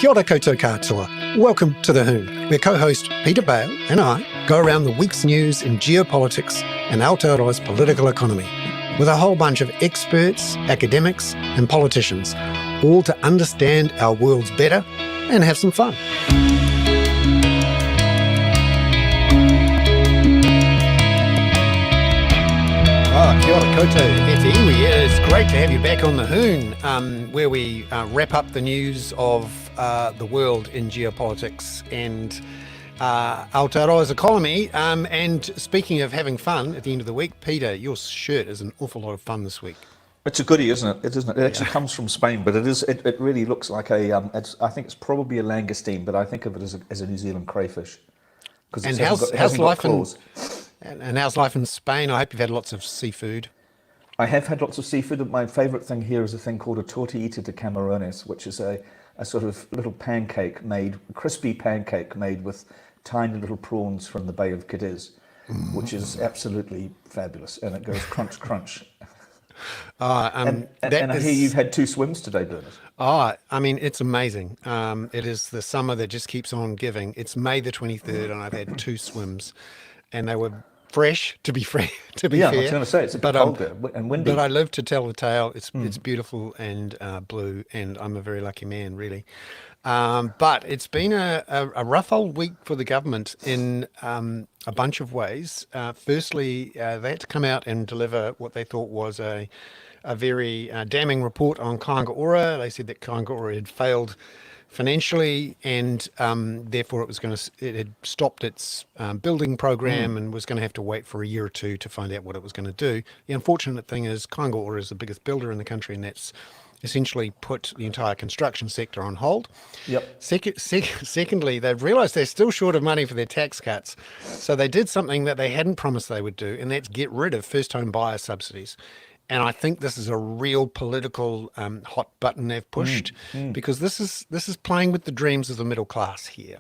Kia ora koutou katoa. Welcome to the Hoon, where co-host Peter Bale and I go around the week's news in geopolitics and Aotearoa's political economy with a whole bunch of experts, academics and politicians, all to understand our worlds better and have some fun. Kia ora koutou e te iwi. It's great to have you back on the Hoon, where we wrap up the news of the world in geopolitics and Aotearoa's economy. And speaking of having fun at the end of the week, Peter, your shirt is an awful lot of fun this week. It's a goodie, isn't it? It actually comes from Spain, but it really looks like a. I think it's probably a langoustine, but I think of it as a New Zealand crayfish. And how's life in Spain? I hope you've had lots of seafood. I have had lots of seafood. My favourite thing here is a thing called a tortillita de camarones, which is a sort of little crispy pancake made with tiny little prawns from the Bay of Cadiz, which is absolutely fabulous, and it goes crunch, crunch. And I hear you've had 2 swims today, Bernard. I mean, it's amazing. It is the summer that just keeps on giving. It's May the 23rd, and I've had 2 swims, and they were fresh, to be fair. I was going to say, it's a bit cold there and windy. But I live to tell the tale. It's beautiful and blue, and I'm a very lucky man, really. But it's been a rough old week for the government in a bunch of ways. Firstly, they had to come out and deliver what they thought was a very damning report on Kāinga Ora. They said that Kāinga Ora had failed financially, and therefore it had stopped its building program and was going to have to wait for a year or 2 to find out what it was going to do. The unfortunate thing is Kāinga Ora is the biggest builder in the country, and that's essentially put the entire construction sector on hold. Yep. Secondly, they've realised they're still short of money for their tax cuts, so they did something that they hadn't promised they would do, and that's get rid of first-home buyer subsidies. And I think this is a real political hot button they've pushed because this is playing with the dreams of the middle class here.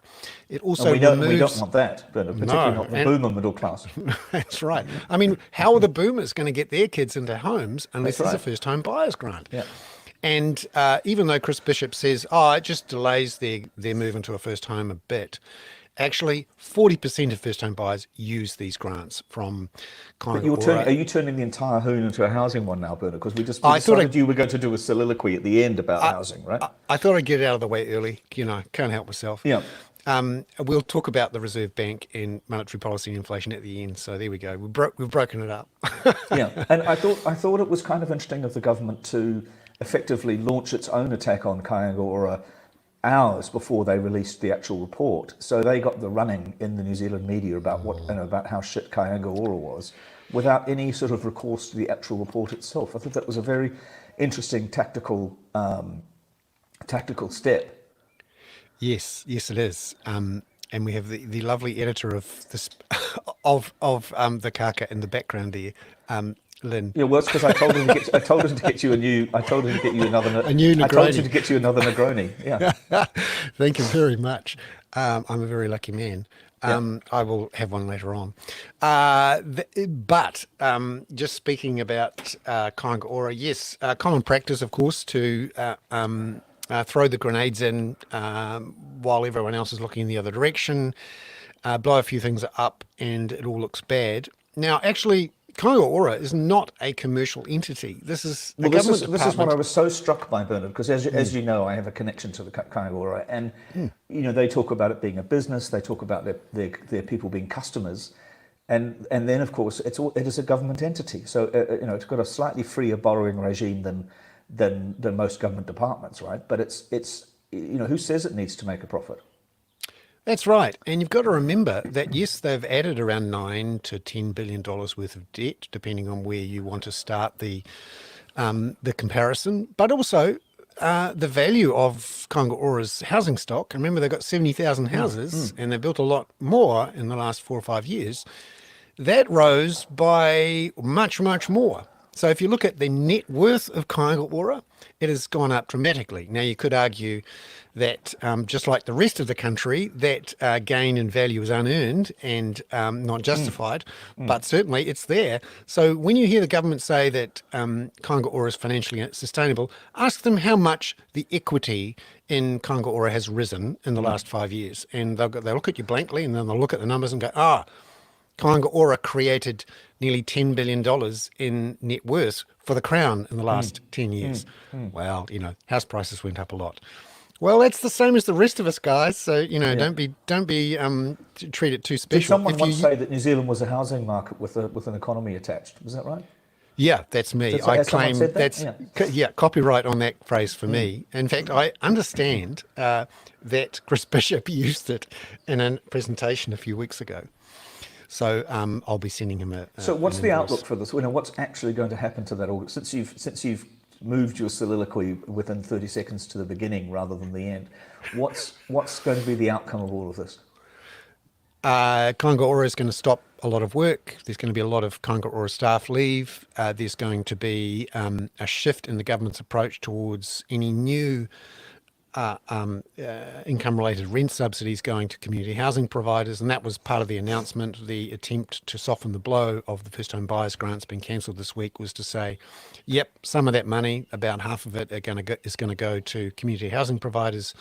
It also we don't want that, particularly not the boomer middle class. That's right. I mean, how are the boomers going to get their kids into homes unless there's a first-home buyer's grant? Yeah. And even though Chris Bishop says, it just delays their move into a first home a bit, actually 40% of first home buyers use these grants from Kāinga Ora. Are you turning the entire Hoon into a housing one now, Bernard? Because we decided you were going to do a soliloquy at the end about housing, right? I thought I'd get it out of the way early. Can't help myself. Yeah. We'll talk about the Reserve Bank and monetary policy and inflation at the end. So there we go. We've broken it up. Yeah, and I thought it was kind of interesting of the government to effectively launch its own attack on Kāinga Ora hours before they released the actual report. So they got the running in the New Zealand media about about how shit Kāinga Ora was, without any sort of recourse to the actual report itself. I think that was a very interesting tactical step. Yes, it is. And we have the lovely editor of this of the Kaka in the background there, Lynn. Yeah, well, it's because I told him to get you another Negroni. I told you to get you another Negroni. Yeah. Thank you very much. I'm a very lucky man. I will have one later on. But just speaking about Kāinga Ora, yes, common practice, of course, to throw the grenades in while everyone else is looking in the other direction, blow a few things up, and it all looks bad. Now, actually, Kāinga Ora is not a commercial entity. This is a government department. This is what I was so struck by, Bernard, because as you know, I have a connection to the Kāinga Ora, and they talk about it being a business. They talk about their people being customers, and then of course it is a government entity. So it's got a slightly freer borrowing regime than most government departments, right? But it's who says it needs to make a profit? That's right. And you've got to remember that, yes, they've added around $9 to $10 billion worth of debt, depending on where you want to start the comparison, but also the value of Kāinga Ora's housing stock. Remember, they've got 70,000 houses and they've built a lot more in the last 4 or 5 years. That rose by much, much more. So if you look at the net worth of Kaingaora, it has gone up dramatically. Now you could argue that just like the rest of the country, that gain in value is unearned and not justified, but certainly it's there. So when you hear the government say that Kaingaora is financially sustainable, ask them how much the equity in Kaingaora has risen in the last 5 years. And they'll look at you blankly and then they'll look at the numbers and go, Kaingaora created nearly $10 billion in net worth for the Crown in the last 10 years. Well, house prices went up a lot. Well, that's the same as the rest of us, guys. So, don't be treat it too Did special. someone once say that New Zealand was a housing market with an economy attached? Was that right? Yeah, that's me. Has I someone claim said that? that's copyright on that phrase for me. In fact, I understand that Chris Bishop used it in a presentation a few weeks ago. So I'll be sending him a. So what's an the invoice. outlook for this? What's actually going to happen to that order? Since you've moved your soliloquy within 30 seconds to the beginning rather than the end, what's going to be the outcome of all of this? Kaingaora is going to stop a lot of work. There's going to be a lot of Kaingaora staff leave. There's going to be a shift in the government's approach towards any new income-related rent subsidies going to community housing providers, and that was part of the announcement. The attempt to soften the blow of the first home buyers grants being cancelled this week was to say, yep, some of that money, about half of it, is going to go to community housing providers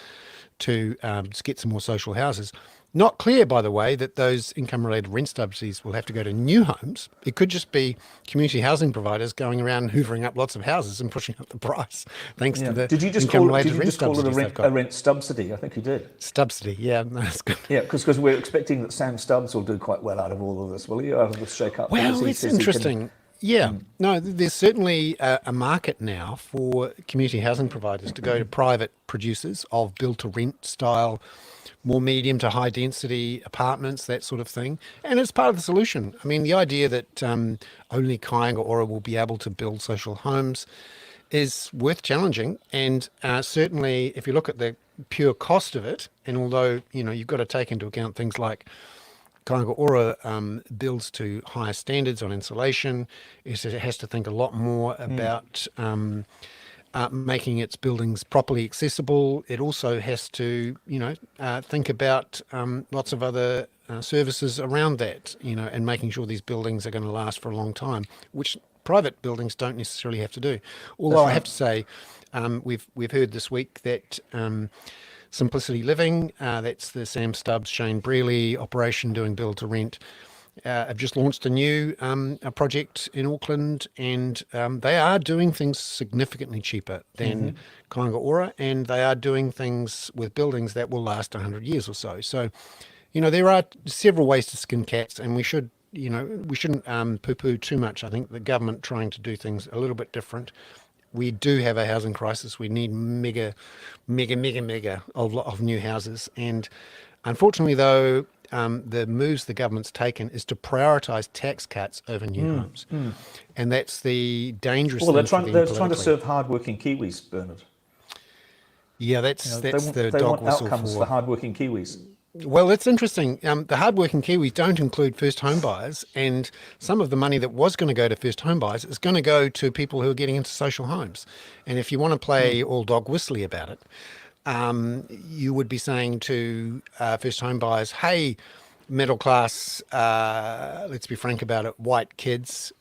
to get some more social houses. Not clear, by the way, that those income-related rent subsidies will have to go to new homes. It could just be community housing providers going around hoovering up lots of houses and pushing up the price, thanks to the income-related rent subsidies they've got. A rent subsidy? I think you did. Subsidy, yeah, that's good. Yeah, because we're expecting that Sam Stubbs will do quite well out of all of this, will he? Out of this shake-up? Well, it's interesting. Yeah, no, there's certainly a market now for community housing providers to go to private producers of build-to-rent style, more medium to high density apartments, that sort of thing. And it's part of the solution. I mean, the idea that only Kaingaora will be able to build social homes is worth challenging. And certainly if you look at the pure cost of it, and although, you've got to take into account things like Kaingaora builds to higher standards on insulation, it has to think a lot more about making its buildings properly accessible. It also has to, think about lots of other services around that, and making sure these buildings are going to last for a long time, which private buildings don't necessarily have to do. Although I have to say, we've heard this week that Simplicity Living, that's the Sam Stubbs, Shane Brearley operation doing build to rent, have just launched a new a project in Auckland, and they are doing things significantly cheaper than Kaingaora, and they are doing things with buildings that will last 100 years or so. So, there are several ways to skin cats, and we shouldn't poo-poo too much. I think the government trying to do things a little bit different. We do have a housing crisis. We need mega of new houses, and unfortunately, though, the moves the government's taken is to prioritise tax cuts over new homes, and that's the dangerous thing. They're trying to serve hard-working Kiwis, Bernard. Yeah, that's the they dog want whistle outcomes for hard-working Kiwis. Well, it's interesting. The hardworking Kiwis don't include first home buyers, and some of the money that was going to go to first home buyers is going to go to people who are getting into social homes. And if you want to play all dog whistly about it, you would be saying to first home buyers, hey, middle class, let's be frank about it, white kids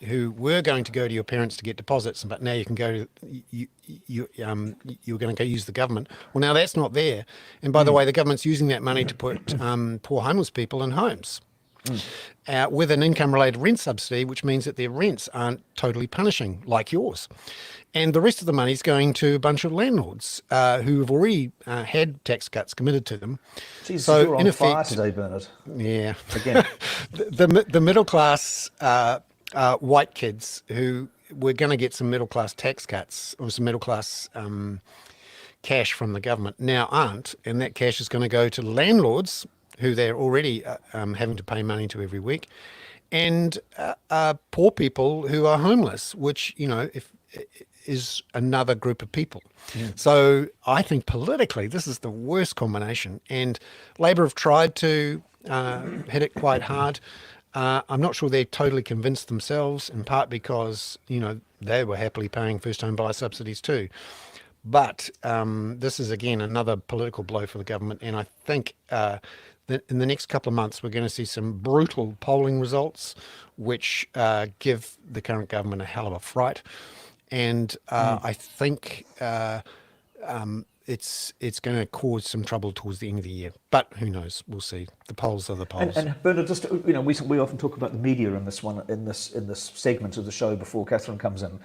who were going to go to your parents to get deposits, but now you can go to you're going to go use the government. Well, now that's not there. And by the way, the government's using that money to put poor homeless people in homes. With an income-related rent subsidy, which means that their rents aren't totally punishing like yours. And the rest of the money is going to a bunch of landlords who have already had tax cuts committed to them. Jesus, so you're on in effect, fire today, Bernard. Yeah. Again. the middle class white kids who were going to get some middle class tax cuts or some middle class cash from the government now aren't, and that cash is going to go to landlords who they're already having to pay money to every week, and poor people who are homeless, which, is another group of people. So I think politically this is the worst combination, and Labor have tried to hit it quite hard. I'm not sure they're totally convinced themselves, in part because, they were happily paying first home buyer subsidies too. But this is, again, another political blow for the government. And I think that in the next couple of months, we're going to see some brutal polling results, which give the current government a hell of a fright. And I think it's going to cause some trouble towards the end of the year. But who knows? We'll see. The polls are the polls. And Bernard, just we often talk about the media in this segment of the show before Catherine comes in.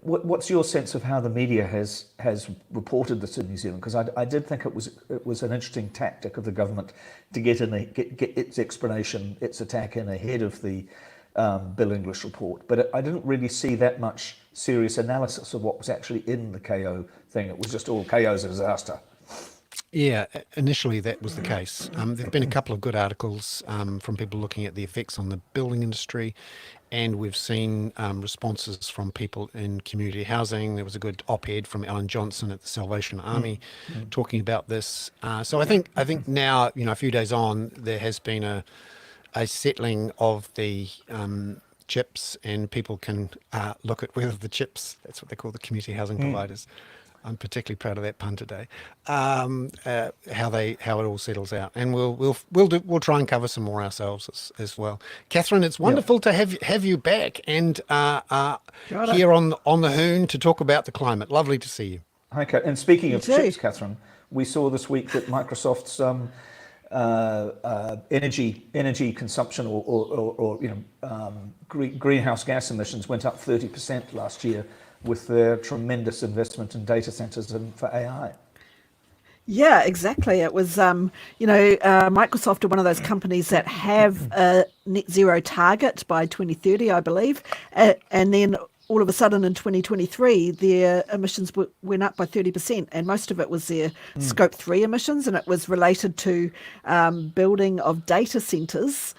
What's your sense of how the media has reported this in New Zealand? Because I did think it was an interesting tactic of the government to get its explanation, its attack in ahead of the Bill English report. But I didn't really see that much serious analysis of what was actually in the KO thing. It was just all KO's a disaster. Yeah, initially that was the case. There've been a couple of good articles from people looking at the effects on the building industry, and we've seen responses from people in community housing. There was a good op-ed from Alan Johnson at the Salvation Army talking about this. So I think now, a few days on, there has been a settling of the chips, and people can look at whether the chips, that's what they call the community housing providers. I'm particularly proud of that pun today. How it all settles out, and we'll try and cover some more ourselves as well. Catherine, it's wonderful to have you back and here on the Hoon to talk about the climate. Lovely to see you. Hi, and speaking of chips, Catherine, we saw this week that Microsoft's energy consumption or greenhouse gas emissions went up 30% last year with their tremendous investment in data centers and for AI. Yeah, exactly. It was, Microsoft are one of those companies that have a net zero target by 2030, I believe. And then all of a sudden in 2023, their emissions went up by 30%. And most of it was their scope 3 emissions. And it was related to building of data centers,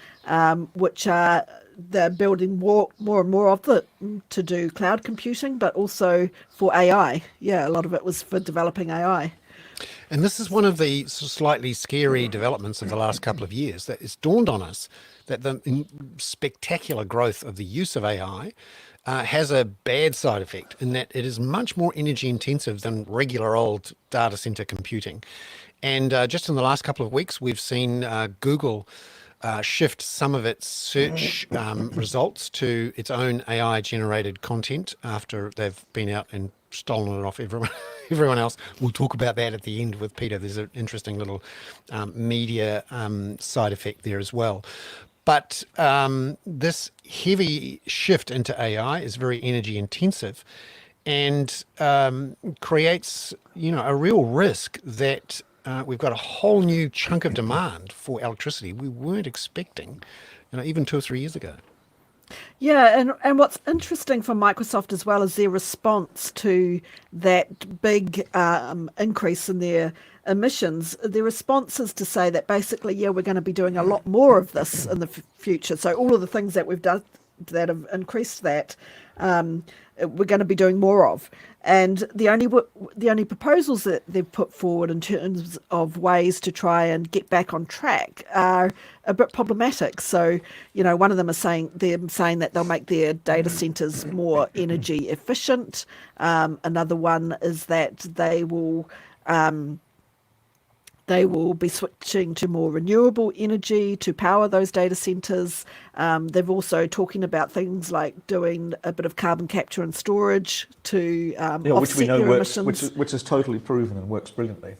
which are they're building more and more of it to do cloud computing, but also for AI. Yeah, a lot of it was for developing AI. And this is one of the slightly scary developments of the last couple of years that it's dawned on us that the spectacular growth of the use of AI has a bad side effect in that it is much more energy intensive than regular old data center computing. And just in the last couple of weeks, we've seen Google shift some of its search results to its own AI-generated content after they've been out and stolen it off everyone else. We'll talk about that at the end with Peter. There's an interesting little media side effect there as well. But this heavy shift into AI is very energy intensive and creates, a real risk that we've got a whole new chunk of demand for electricity we weren't expecting, even 2 or 3 years ago. Yeah, and what's interesting for Microsoft as well is their response to that big increase in their emissions. Their response is to say that basically, we're going to be doing a lot more of this in the future. So all of the things that we've done that have increased that, we're going to be doing more of. And the only proposals that they've put forward in terms of ways to try and get back on track are a bit problematic. So, one of them is saying that they'll make their data centers more energy efficient. Another one is that they will be switching to more renewable energy to power those data centers. They've also talking about things like doing a bit of carbon capture and storage to offset which we know their works, emissions. which is totally proven and works brilliantly.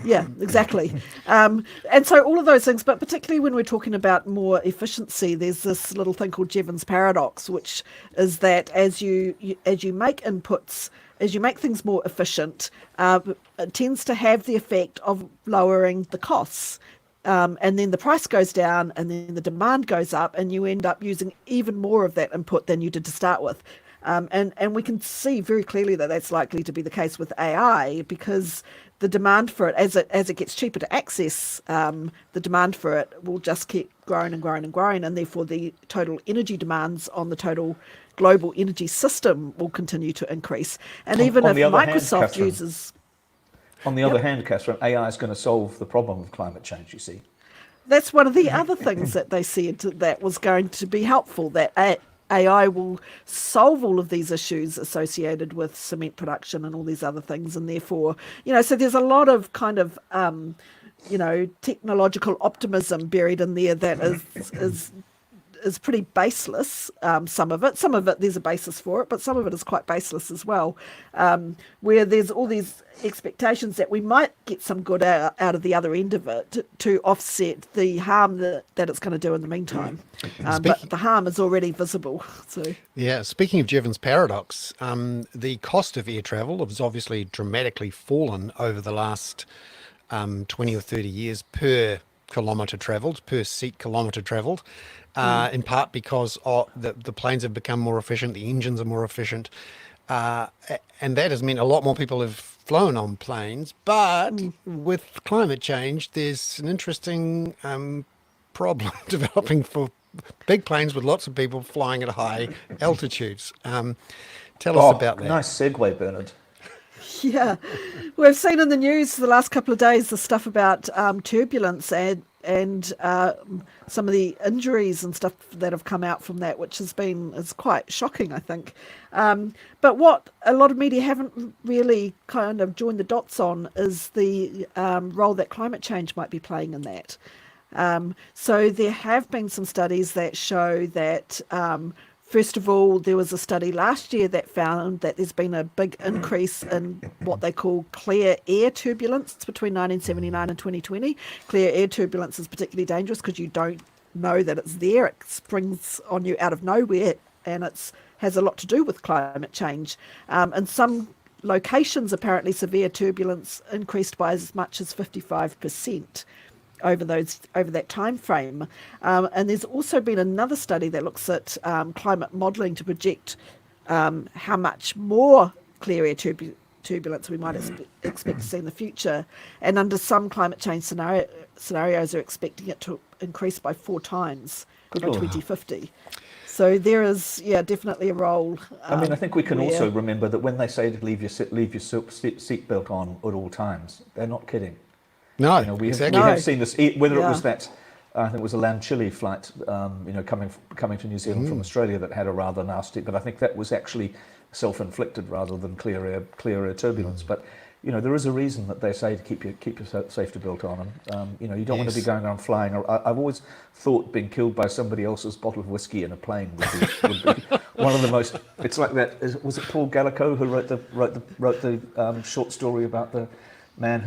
Yeah, exactly. And so all of those things, but particularly when we're talking about more efficiency, there's this little thing called Jevons paradox, which is that as you make inputs, as you make things more efficient, it tends to have the effect of lowering the costs. And then the price goes down and then the demand goes up and you end up using even more of that input than you did to start with. And we can see very clearly that that's likely to be the case with AI because the demand for it, as it gets cheaper to access, the demand for it will just keep growing and growing and growing, and therefore the total energy demands on the total global energy system will continue to increase. And even if Microsoft uses... On the other hand, Catherine, AI is going to solve the problem of climate change, you see. that's one of the other things that they said that was going to be helpful, that AI will solve all of these issues associated with cement production and all these other things. And therefore, so there's a lot of kind of, technological optimism buried in there that is pretty baseless. Some of it there's a basis for it, but some of it is quite baseless as well, where there's all these expectations that we might get some good out of the other end of it to offset the harm that it's going to do in the meantime. But the harm is already visible. So Yeah, speaking of Jevons paradox, the cost of air travel has obviously dramatically fallen over the last 20 or 30 years per kilometre travelled, per seat kilometre travelled, in part because the planes have become more efficient, the engines are more efficient, and that has meant a lot more people have flown on planes. But with climate change, there's an interesting problem developing for big planes with lots of people flying at high altitudes. Tell us about that. Nice segue, Bernard. yeah, we've seen in the news the last couple of days the stuff about turbulence and some of the injuries and stuff that have come out from that, which is quite shocking, I think. But what a lot of media haven't really kind of joined the dots on is the role that climate change might be playing in that. So there have been some studies that show that, first of all, there was a study last year that found that there's been a big increase in what they call clear air turbulence between 1979 and 2020. Clear air turbulence is particularly dangerous because you don't know that it's there. It springs on you out of nowhere, and has a lot to do with climate change. In some locations, apparently severe turbulence increased by as much as 55%. Over that time frame, and there's also been another study that looks at climate modelling to project how much more clear air turbulence we might expect to see in the future, and under some climate change scenarios are expecting it to increase by 4 times by 2050. So there is, definitely a role. I mean, I think we can also remember that when they say to leave your seatbelt on at all times, they're not kidding. No, exactly. We have seen this, whether it was that, I think it was a Lamb Chile flight, coming to New Zealand from Australia that had a rather nasty, but I think that was actually self-inflicted rather than clear air turbulence. But there is a reason that they say to keep your safety belt on, and you don't want to be going around flying. I've always thought being killed by somebody else's bottle of whiskey in a plane would be one of the most. It's like that. Was it Paul Gallico who wrote the short story about the man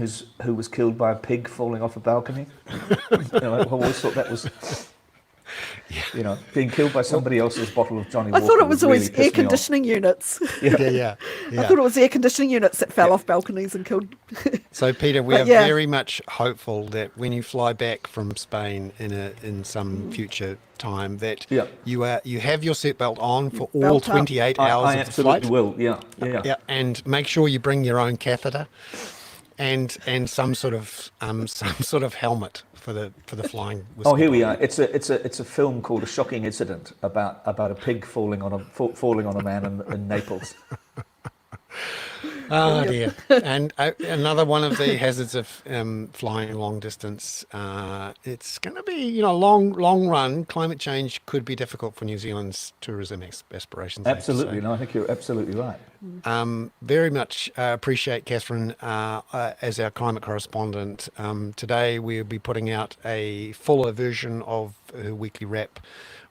who was killed by a pig falling off a balcony? I've always thought that was, being killed by somebody else's bottle of Johnny Walker. I thought it was always really air conditioning units. Yeah. I thought it was air conditioning units that fell off balconies and killed. So, Peter, we are very much hopeful that when you fly back from Spain in some future time, that you have your seatbelt on for all 28 hours of the flight. I absolutely will. Yeah. And make sure you bring your own catheter. And some sort of helmet for the flying. Oh, here we are. It's a film called A Shocking Incident about a pig falling on a man in Naples. Oh dear! And another one of the hazards of flying long distance. It's going to be, long run. Climate change could be difficult for New Zealand's tourism aspirations. Absolutely, no, I think you're absolutely right. Very much appreciate Catherine as our climate correspondent. Today we'll be putting out a fuller version of her weekly wrap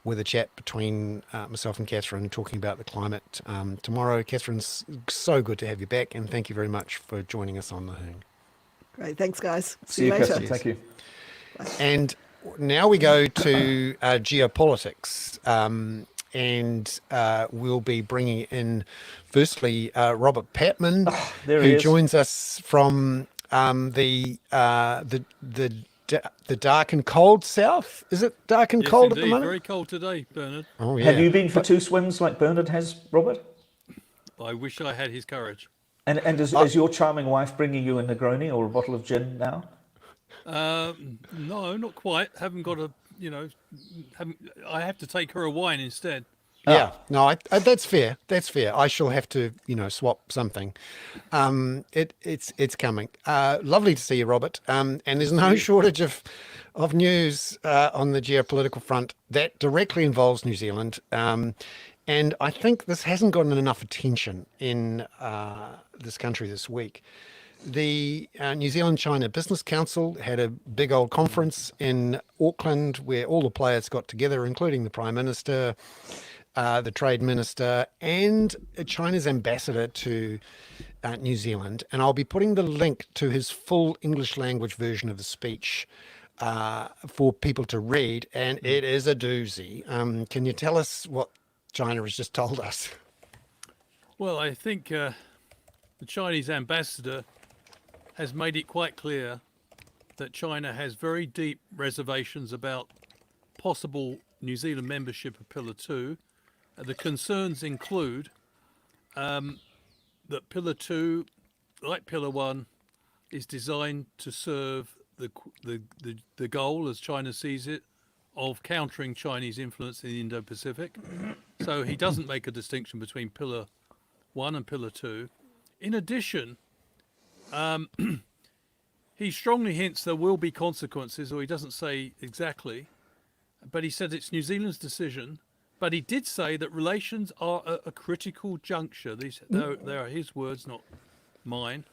with a chat between myself and Catherine talking about the climate tomorrow. Catherine's so good to have you back, and thank you very much for joining us on the Hoon. Great, thanks guys. See you later. Catherine. Thank you. And now we go to geopolitics, and we'll be bringing in firstly Robert Patman, who joins us from the dark and cold south. Is it dark and cold indeed. At the moment? Very cold today, Bernard. Oh, yeah. Have you been for 2 swims like Bernard has, Robert? I wish I had his courage. And is your charming wife bringing you a Negroni or a bottle of gin now? No, not quite. Haven't got I have to take her a wine instead. Yeah, no, that's fair. That's fair. I shall have to, swap something. It's coming. Lovely to see you, Robert. And there's no shortage of news on the geopolitical front that directly involves New Zealand. And I think this hasn't gotten enough attention in this country this week. The New Zealand-China Business Council had a big old conference in Auckland where all the players got together, including the Prime Minister, the Trade Minister, and China's ambassador to New Zealand. And I'll be putting the link to his full English language version of the speech for people to read, and it is a doozy. Can you tell us what China has just told us? Well, I think the Chinese ambassador has made it quite clear that China has very deep reservations about possible New Zealand membership of Pillar 2. The concerns include that Pillar 2, like Pillar 1, is designed to serve the goal, as China sees it, of countering Chinese influence in the Indo-Pacific. So he doesn't make a distinction between Pillar 1 and Pillar 2. In addition, he strongly hints there will be consequences, or he doesn't say exactly, but he said it's New Zealand's decision. But he did say that relations are at a critical juncture. They are his words, not mine.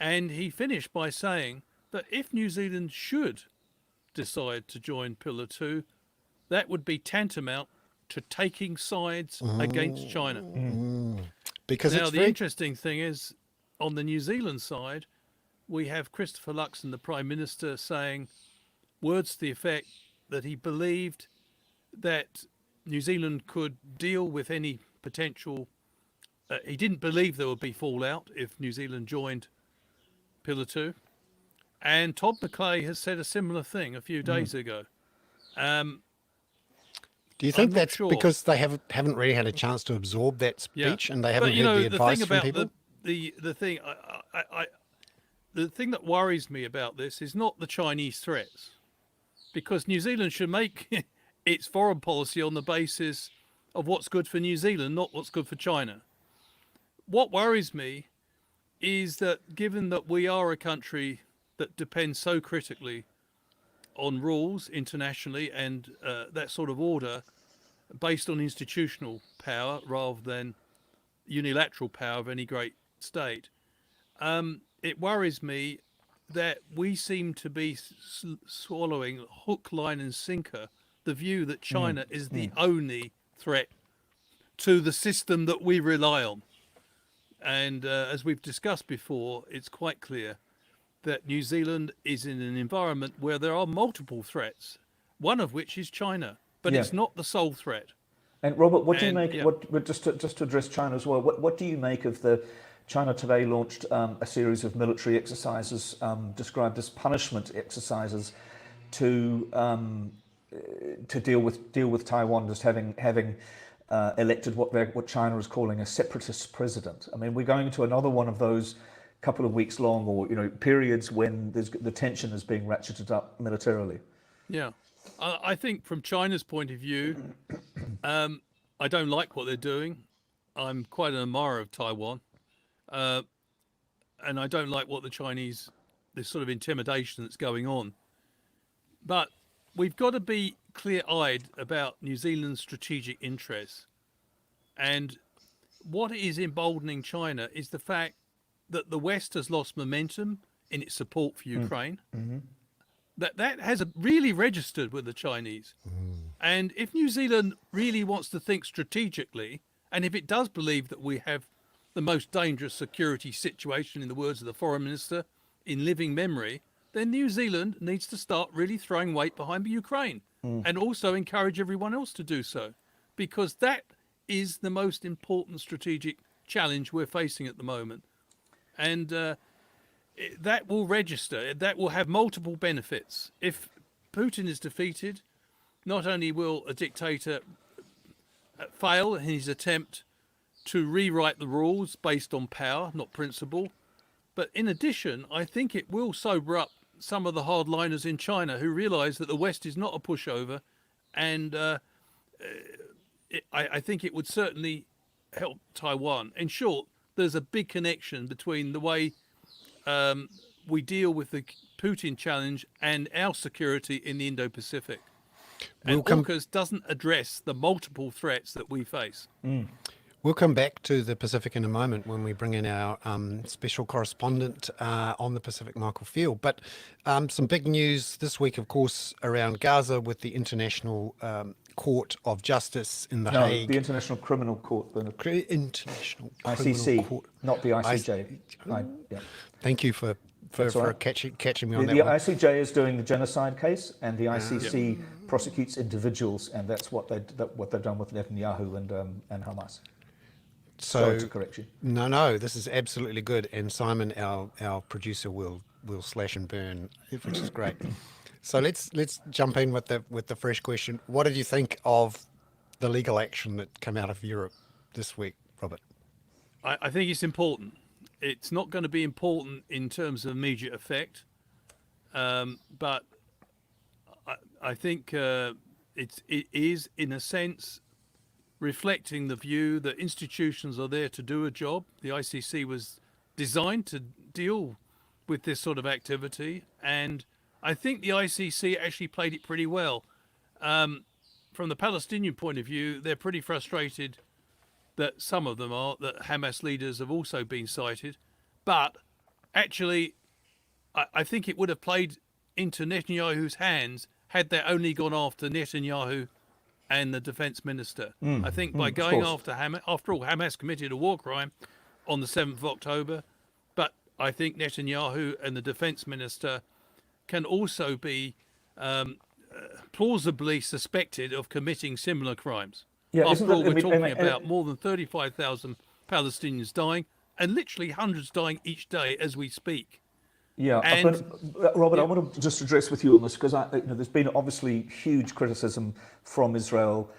And he finished by saying that if New Zealand should decide to join Pillar 2, that would be tantamount to taking sides against China. Because now, it's the interesting thing is, on the New Zealand side, we have Christopher Luxon, the Prime Minister, saying words to the effect that he believed that New Zealand could deal with any potential. He didn't believe there would be fallout if New Zealand joined Pillar 2. And Todd McClay has said a similar thing a few days ago. Do you think I'm not that's sure. because they haven't really had a chance to absorb that speech and they haven't But, heard the advice thing from about people? The thing that worries me about this is not the Chinese threats, because New Zealand should make its foreign policy on the basis of what's good for New Zealand, not what's good for China. What worries me is that, given that we are a country that depends so critically on rules internationally and that sort of order based on institutional power rather than unilateral power of any great state, it worries me that we seem to be swallowing hook, line and sinker the view that China is the only threat to the system that we rely on. And as we've discussed before, it's quite clear that New Zealand is in an environment where there are multiple threats, one of which is China, but it's not the sole threat. And Robert, what do you make? yeah. Just to address China as well. What do you make of the China today launched a series of military exercises described as punishment exercises to deal with Taiwan just having elected what China is calling a separatist president. I mean, we're going into another one of those couple of weeks long, or periods when the tension is being ratcheted up militarily. Yeah, I think from China's point of view, I don't like what they're doing. I'm quite an admirer of Taiwan, and I don't like what this sort of intimidation that's going on. But we've got to be clear-eyed about New Zealand's strategic interests. And what is emboldening China is the fact that the West has lost momentum in its support for Ukraine. That has really registered with the Chinese. And if New Zealand really wants to think strategically, and if it does believe that we have the most dangerous security situation, in the words of the Foreign Minister, in living memory, then New Zealand needs to start really throwing weight behind Ukraine and also encourage everyone else to do so, because that is the most important strategic challenge we're facing at the moment. And that will register, that will have multiple benefits. If Putin is defeated, not only will a dictator fail in his attempt to rewrite the rules based on power, not principle, but in addition, I think it will sober up some of the hardliners in China who realise that the West is not a pushover, and I think it would certainly help Taiwan. In short, there's a big connection between the way we deal with the Putin challenge and our security in the Indo-Pacific. And We'll come. AUKUS doesn't address the multiple threats that we face. We'll come back to the Pacific in a moment when we bring in our special correspondent on the Pacific, Michael Field. But some big news this week, of course, around Gaza with the International Court of Justice in The No, Hague. the International Criminal Court, Bernard. International Criminal ICC, Court. not the ICJ. Yeah. Thank you for That's all right. catching me on The that one. ICJ is doing the genocide case, and the ICC prosecutes individuals, and that's what they've done with Netanyahu and Hamas. Sorry to correct you. No, this is absolutely good. And Simon, our producer, will slash and burn, which is great. So let's jump in with the fresh question. What did you think of the legal action that came out of Europe this week, Robert? I think it's important. It's not going to be important in terms of immediate effect, but I think it is, in a sense, reflecting the view that institutions are there to do a job. The ICC was designed to deal with this sort of activity, and I think the ICC actually played it pretty well. From the Palestinian point of view, they're pretty frustrated that some of them are, that Hamas leaders have also been cited. But actually, I think it would have played into Netanyahu's hands had they only gone after Netanyahu and the defense minister. I think by going after Hamas, after all, Hamas committed a war crime on the 7th of October, but I think Netanyahu and the defense minister can also be plausibly suspected of committing similar crimes. Yeah, After all, we're talking about more than 35,000 Palestinians dying, and literally hundreds dying each day as we speak. Yeah, And- but Robert, I want to just address with you on this because there's been obviously huge criticism from Israel.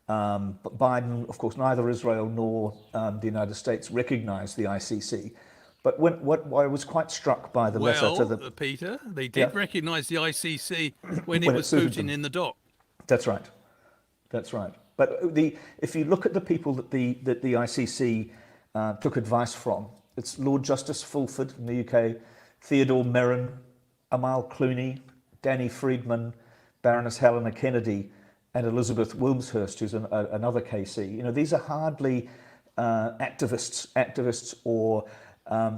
But Biden, of course, neither Israel nor the United States recognized the ICC. But what I was quite struck by the letter to the... Peter, they did recognise the ICC when it When it was suited Putin them. in the dock. That's right. That's right. But if you look at the people that the ICC took advice from, it's Lord Justice Fulford in the UK, Theodore Meron, Amal Clooney, Danny Friedman, Baroness Helena Kennedy, and Elizabeth Wilmshurst, who's another KC. You know, these are hardly activists or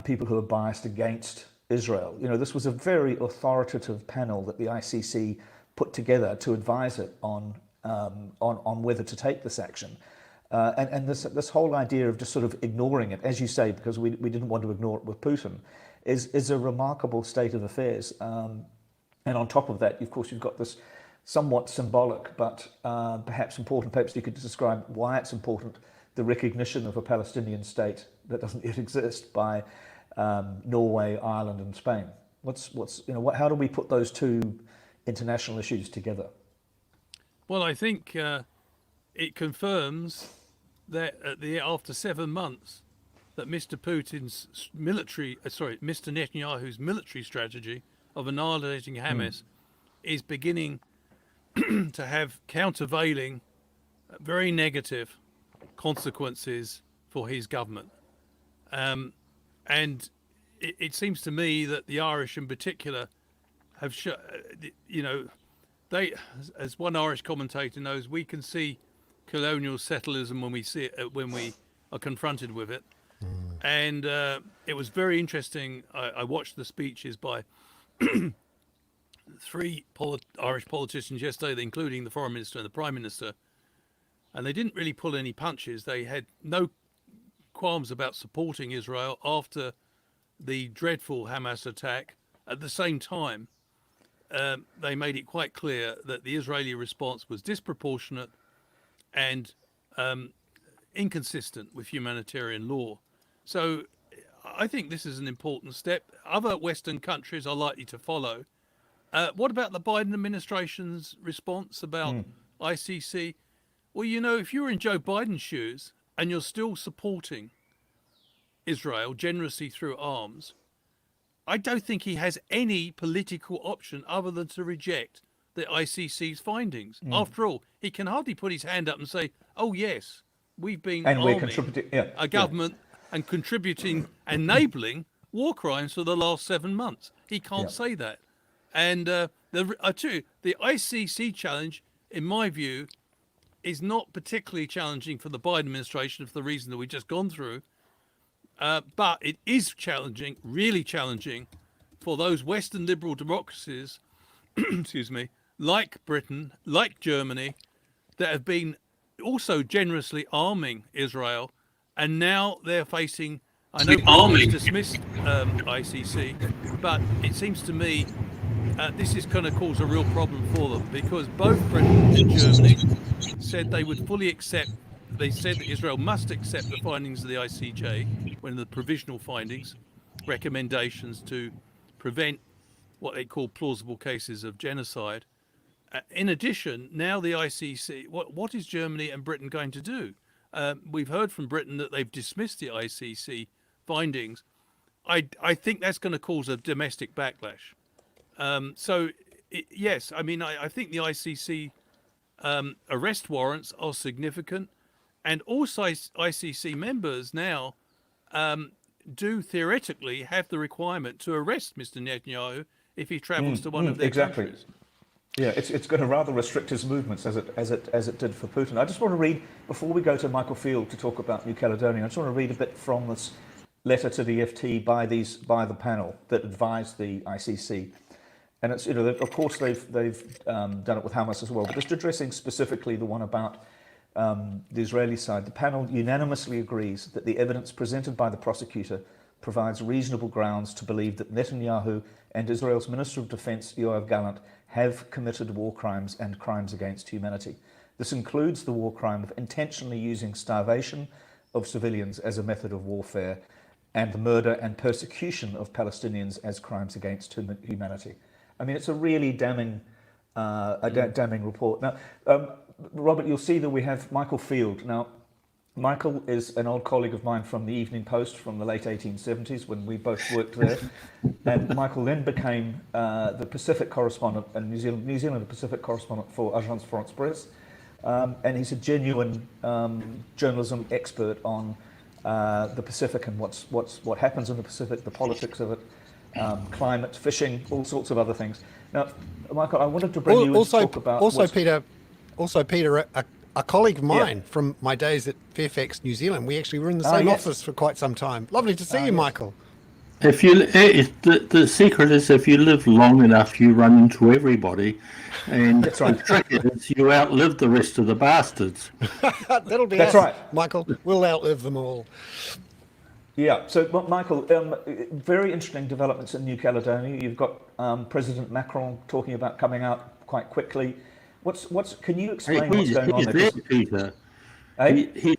people who are biased against Israel. You know, this was a very authoritative panel that the ICC put together to advise it on whether to take this action. And this whole idea of just sort of ignoring it, as you say, because we didn't want to ignore it with Putin, is a remarkable state of affairs. And on top of that, of course, you've got this somewhat symbolic, but perhaps important, perhaps you could describe why it's important, the recognition of a Palestinian state that doesn't yet exist by Norway, Ireland, and Spain. How do we put those two international issues together? Well, I think it confirms that after 7 months, that Mr. Netanyahu's military strategy of annihilating Hamas is beginning to have countervailing, very negative consequences for his government. And it seems to me that the Irish in particular have they, as one Irish commentator knows, we can see colonial settlerism when we see it, when we are confronted with it. And it was very interesting. I watched the speeches by three Irish politicians yesterday, including the Foreign Minister and the Prime Minister, and they didn't really pull any punches. They had no qualms about supporting Israel after the dreadful Hamas attack. At the same time, they made it quite clear that the Israeli response was disproportionate and inconsistent with humanitarian law. So I think this is an important step. Other Western countries are likely to follow. What about the Biden administration's response about ICC? Well, if you're in Joe Biden's shoes and you're still supporting Israel generously through arms, I don't think he has any political option other than to reject the ICC's findings. After all, he can hardly put his hand up and say, "Oh yes, we've been And we're arming contributing. a government and contributing, enabling war crimes for the last 7 months." He can't say that. And the ICC challenge, in my view, is not particularly challenging for the Biden administration for the reason that we've just gone through. But it is challenging, really challenging, for those Western liberal democracies, excuse me, like Britain, like Germany, that have been also generously arming Israel, and now they're facing. I know Britain has dismissed ICC, but it seems to me this is going to cause a real problem for them, because both Britain and Germany said they would fully accept. They said that Israel must accept the findings of the ICJ, when the provisional findings, recommendations to prevent what they call plausible cases of genocide. In addition, now the ICC, what is Germany and Britain going to do? We've heard from Britain that they've dismissed the ICC findings. I think that's going to cause a domestic backlash. Yes, I mean, I think the ICC arrest warrants are significant, and also ICC members now do theoretically have the requirement to arrest Mr. Netanyahu if he travels to one of their countries. Yeah, it's going to rather restrict his movements as it did for Putin. I just want to read, before we go to Michael Field to talk about New Caledonia, I just want to read a bit from this letter to the FT by the panel that advised the ICC. And it's, of course they've done it with Hamas as well, but just addressing specifically the one about the Israeli side. The panel unanimously agrees that the evidence presented by the prosecutor provides reasonable grounds to believe that Netanyahu and Israel's Minister of Defense, Yoav Gallant, have committed war crimes and crimes against humanity. This includes the war crime of intentionally using starvation of civilians as a method of warfare, and the murder and persecution of Palestinians as crimes against humanity. I mean, it's a really damning report. Now, Robert, you'll see that we have Michael Field. Now, Michael is an old colleague of mine from the Evening Post from the late 1870s when we both worked there. And Michael then became the Pacific correspondent in New Zealand, the Pacific correspondent for Agence France-Presse. And he's a genuine journalism expert on the Pacific and what happens in the Pacific, the politics of it, climate, fishing, all sorts of other things. Now, Michael, I wanted to bring you in to talk about... Peter, a colleague of mine from my days at Fairfax, New Zealand. We actually were in the same office for quite some time. Lovely to see you, Michael. The secret is, if you live long enough, you run into everybody, and That's right. The trick is you outlive the rest of the bastards. That'll be That's us, right. Michael. We'll outlive them all. Yeah, so Michael, very interesting developments in New Caledonia. You've got President Macron talking about coming out quite quickly. Can you explain what's going on there? Peter. Hey?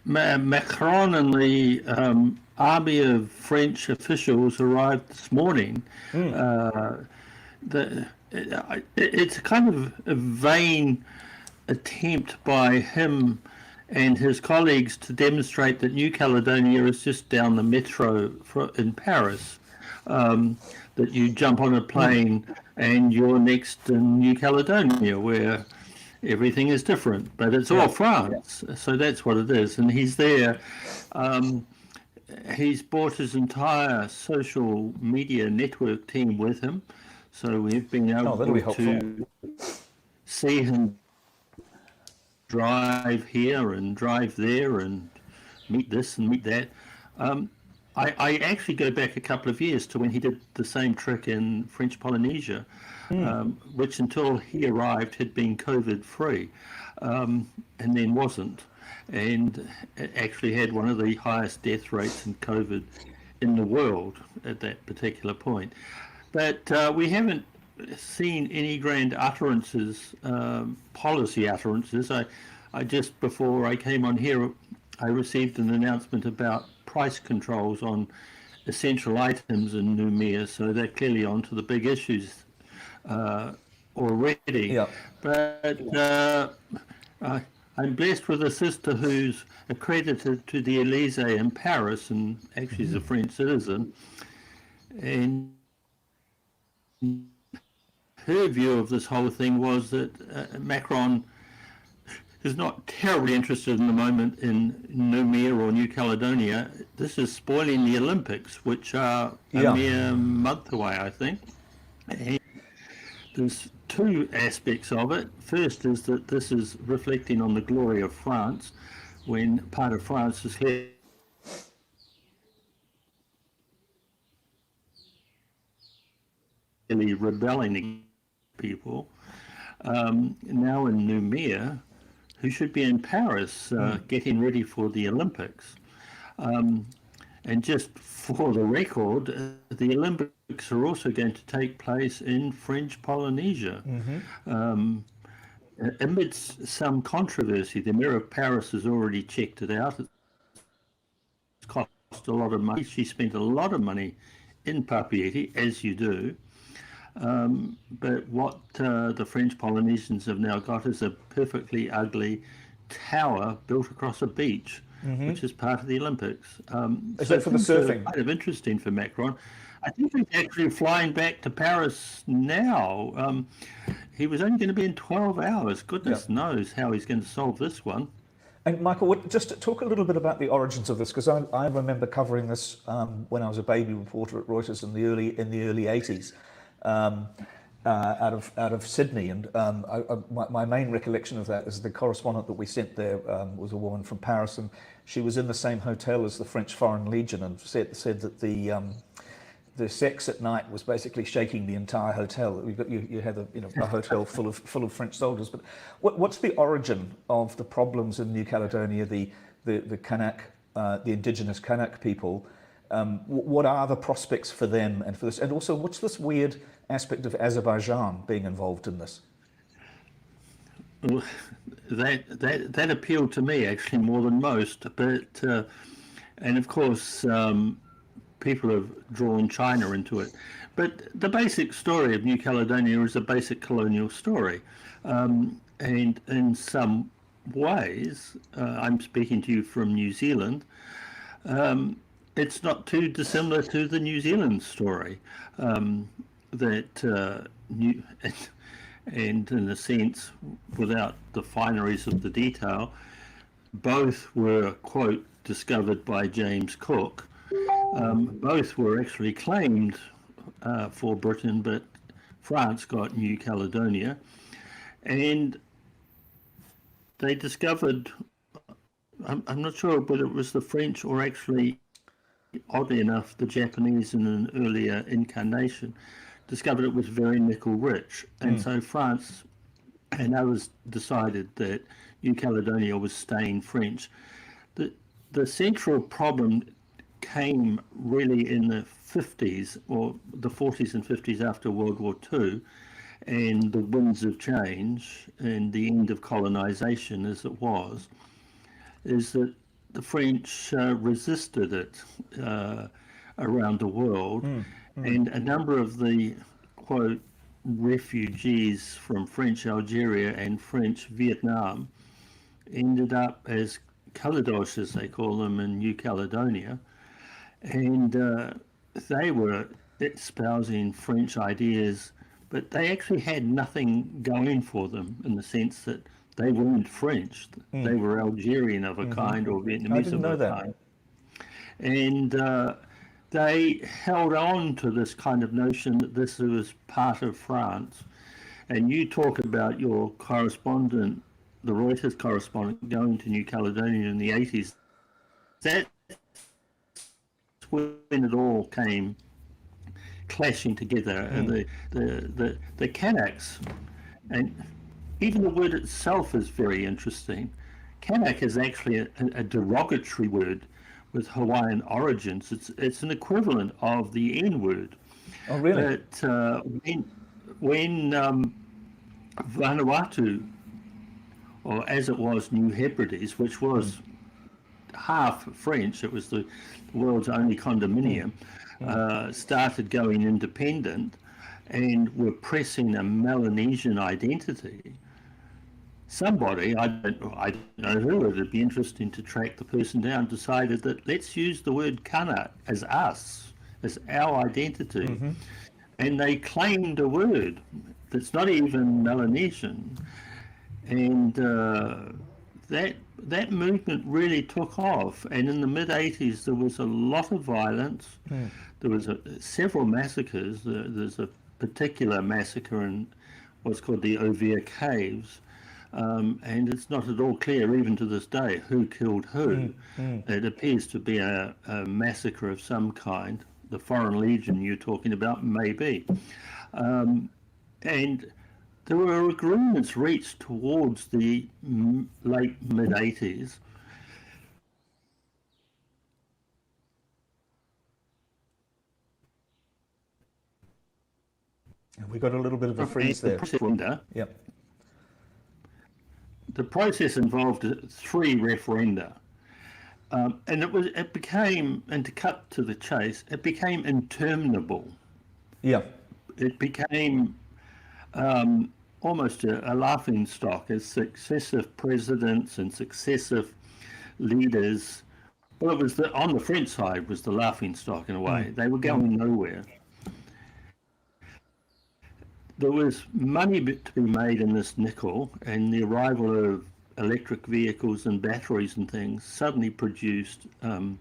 Macron and the army of French officials arrived this morning. It's kind of a vain attempt by him and his colleagues to demonstrate that New Caledonia is just down the metro in Paris, that you jump on a plane and you're next in New Caledonia, where everything is different, but it's all France. So that's what it is. And he's there. He's brought his entire social media network team with him. So we've been able to see him drive here and drive there and meet this and meet that. I actually go back a couple of years to when he did the same trick in French Polynesia, which until he arrived had been COVID free, and then wasn't, and actually had one of the highest death rates in COVID in the world at that particular point. But we haven't seen any grand utterances, policy utterances. I just before I came on here, I received an announcement about price controls on essential items in Noumea, so they're clearly onto the big issues already. Yeah. But I'm blessed with a sister who's accredited to the Elysee in Paris, and actually is a French citizen, and her view of this whole thing was that Macron is not terribly interested in the moment in Nouméa or New Caledonia. This is spoiling the Olympics, which are a mere month away, I think. And there's two aspects of it. First is that this is reflecting on the glory of France, when part of France is clearly rebelling against people. Now in Nouméa, who should be in Paris getting ready for the Olympics. And just for the record, the Olympics are also going to take place in French Polynesia. Amidst some controversy, the Mayor of Paris has already checked it out. It's cost a lot of money. She spent a lot of money in Papeete, as you do. But what the French Polynesians have now got is a perfectly ugly tower built across a beach, which is part of the Olympics. Is that for the surfing? Kind of interesting for Macron. I think he's actually flying back to Paris now. He was only going to be in 12 hours. Goodness knows how he's going to solve this one. And Michael, just talk a little bit about the origins of this, because I remember covering this when I was a baby reporter at Reuters in the early 80s. Out of Sydney, and my main recollection of that is the correspondent that we sent there was a woman from Paris, and she was in the same hotel as the French Foreign Legion, and said that the sex at night was basically shaking the entire hotel. You had a hotel full of French soldiers. But what's the origin of the problems in New Caledonia, the Kanak, the indigenous Kanak people? What are the prospects for them and for this? And also, what's this weird aspect of Azerbaijan being involved in this? Well, that appealed to me actually more than most. But and of course, people have drawn China into it. But the basic story of New Caledonia is a basic colonial story, and in some ways, I'm speaking to you from New Zealand. It's not too dissimilar to the New Zealand story, and in a sense, without the fineries of the detail, both were, quote, discovered by James Cook. Both were actually claimed for Britain, but France got New Caledonia, and they discovered, I'm not sure whether it was the French or actually, oddly enough, the Japanese in an earlier incarnation discovered it was very nickel rich, and so France and others decided that New Caledonia was staying French. The central problem came really in the 50s, or the 40s and 50s after World War II, and the winds of change and the end of colonization as it was, is that the French resisted it around the world, and a number of the, quote, refugees from French Algeria and French Vietnam ended up as Caledoches, as they call them, in New Caledonia, and they were espousing French ideas, but they actually had nothing going for them in the sense that they weren't French. They were Algerian of a kind, or Vietnamese of a kind. And they held on to this kind of notion that this was part of France. And you talk about your correspondent, the Reuters correspondent, going to New Caledonia in the 80s. That's when it all came clashing together. And the Kanaks, and even the word itself is very interesting. Kanak is actually a derogatory word with Hawaiian origins. It's an equivalent of the N word. Oh, really? But when Vanuatu, or as it was New Hebrides, which was half French, it was the world's only condominium, started going independent and were pressing a Melanesian identity, somebody, I don't know who, it'd be interesting to track the person down, decided that let's use the word Kana as us, as our identity. And they claimed a word, that's not even Melanesian, and that movement really took off. And in the mid '80s, there was a lot of violence. There was several massacres. There's a particular massacre in what's called the Ovia Caves. And it's not at all clear, even to this day, who killed who. It appears to be a massacre of some kind. The Foreign Legion you're talking about, maybe. And there were agreements reached towards the late mid-80s. And we got a little bit of a freeze there. Yep. The process involved 3 referenda, and it became, and to cut to the chase, it became interminable. Yeah. It became almost a laughing stock as successive presidents and successive leaders. Well, it was on the French side was the laughing stock in a way. They were going nowhere. There was money to be made in this nickel, and the arrival of electric vehicles and batteries and things suddenly produced an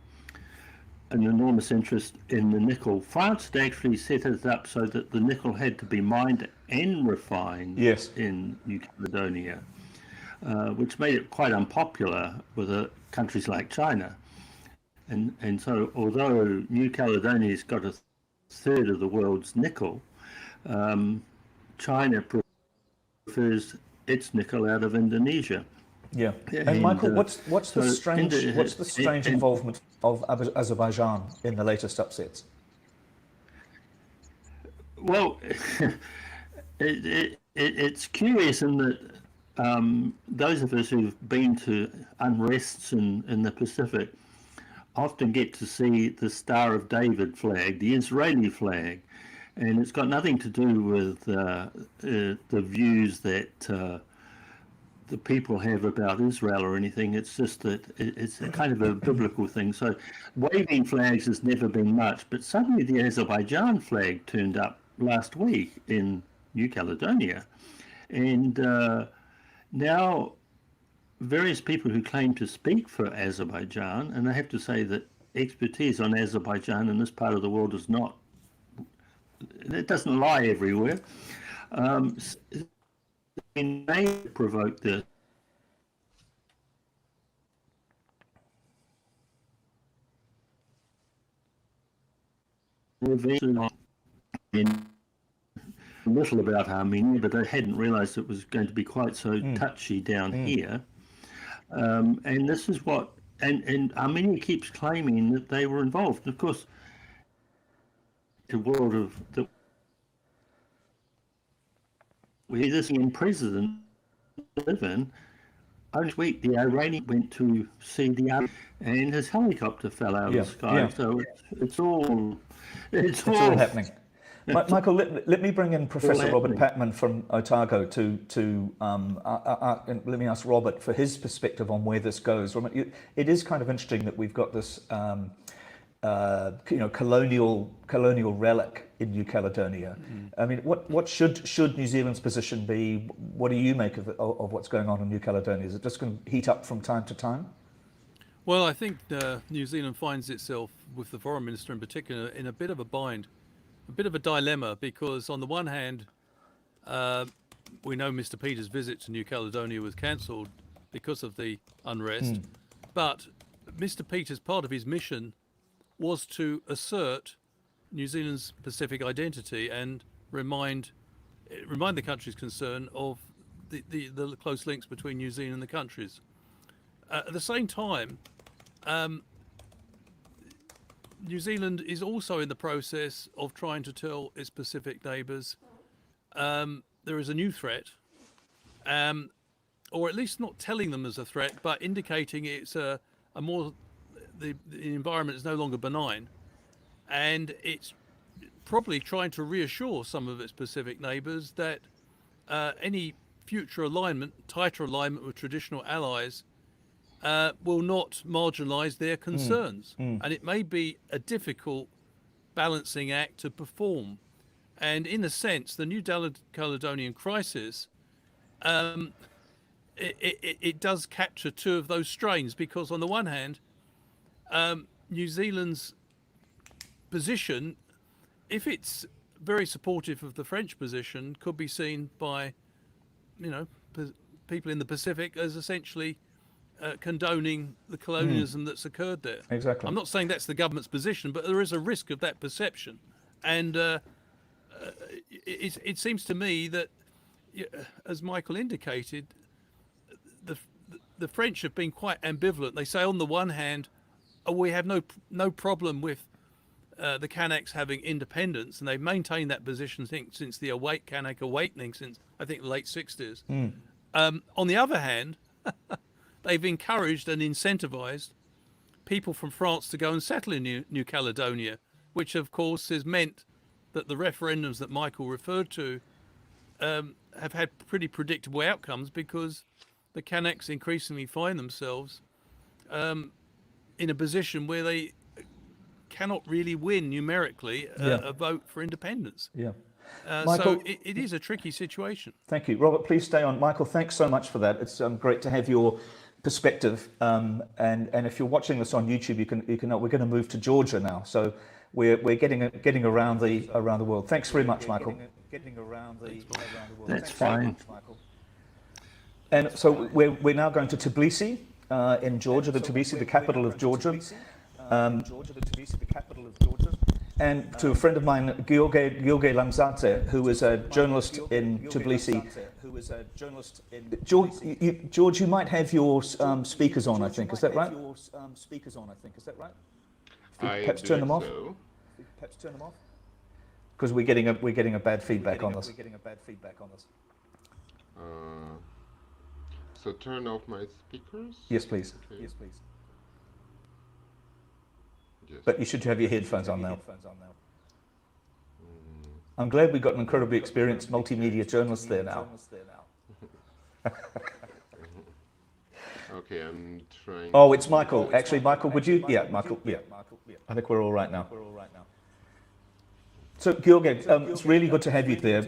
enormous interest in the nickel. France had actually set it up so that the nickel had to be mined and refined in New Caledonia, which made it quite unpopular with countries like China. And so although New Caledonia's got a third of the world's nickel, China prefers its nickel out of Indonesia. Yeah. And Michael, what's the strange involvement of Azerbaijan in the latest upsets? Well, it's curious in that those of us who've been to unrests in the Pacific often get to see the Star of David flag, the Israeli flag. And it's got nothing to do with the views that the people have about Israel or anything. It's just that it's a kind of a biblical thing. So waving flags has never been much, but suddenly the Azerbaijan flag turned up last week in New Caledonia. And now various people who claim to speak for Azerbaijan, and I have to say that expertise on Azerbaijan in this part of the world is not, it doesn't lie everywhere. And they provoke this. In little about Armenia, but they hadn't realised it was going to be quite so touchy down here. And this is what, and Armenia keeps claiming that they were involved. And of course, the world of the we this in president live in. Last week, the Iranian went to see the Arab, and his helicopter fell out of the sky. So it's all happening. Michael, let me bring in Professor Robert Patman from Otago and let me ask Robert for his perspective on where this goes. It is kind of interesting that we've got this colonial relic in New Caledonia. I mean, what should New Zealand's position be? What do you make of what's going on in New Caledonia? Is it just going to heat up from time to time? Well, I think New Zealand finds itself, with the foreign minister in particular, in a bit of a bind, a bit of a dilemma, because on the one hand, we know Mr. Peters' visit to New Caledonia was cancelled because of the unrest, but Mr. Peters, part of his mission was to assert New Zealand's Pacific identity and remind the countries concerned of the close links between New Zealand and the countries. At the same time, New Zealand is also in the process of trying to tell its Pacific neighbours there is a new threat, or at least not telling them as a threat, but indicating it's a more the environment is no longer benign, and it's probably trying to reassure some of its Pacific neighbours that any future alignment, tighter alignment with traditional allies, will not marginalise their concerns. And it may be a difficult balancing act to perform. And in a sense, the New Caledonian crisis, it does capture two of those strains, because on the one hand, New Zealand's position, if it's very supportive of the French position, could be seen by, you know, people in the Pacific as essentially condoning the colonialism that's occurred there. Exactly. I'm not saying that's the government's position, but there is a risk of that perception. And it seems to me that, as Michael indicated, the French have been quite ambivalent. They say on the one hand, oh, we have no problem with the Kanaks having independence, and they've maintained that position since the Kanak awakening, since I think the late 60s. On the other hand, they've encouraged and incentivized people from France to go and settle in New Caledonia, which of course has meant that the referendums that Michael referred to have had pretty predictable outcomes, because the Kanaks increasingly find themselves in a position where they cannot really win numerically a vote for independence. Yeah. So it is a tricky situation. Thank you. Robert, please stay on. Michael, thanks so much for that. It's great to have your perspective. And if you're watching this on YouTube, you can we're going to move to Georgia now. So we're getting around the world. Thanks very much, Michael. That's fine. And so we're now going to Tbilisi in Georgia, the capital of Georgia. And to a friend of mine, Gheorghe Lamzadze, who is a journalist in Tbilisi. George, you might have your speakers on, I think. Is that right? Perhaps turn them off. Because we're getting a bad feedback on this. So turn off my speakers? Yes, please. Okay. Yes. But you should have your headphones on now. I'm glad we got an incredibly experienced multimedia journalist there now. Okay, I'm trying. Oh, it's Michael. Actually, Michael, would you? Yeah, Michael. Yeah. I think we're all right now. So, Gheorghe, it's really good to have you there.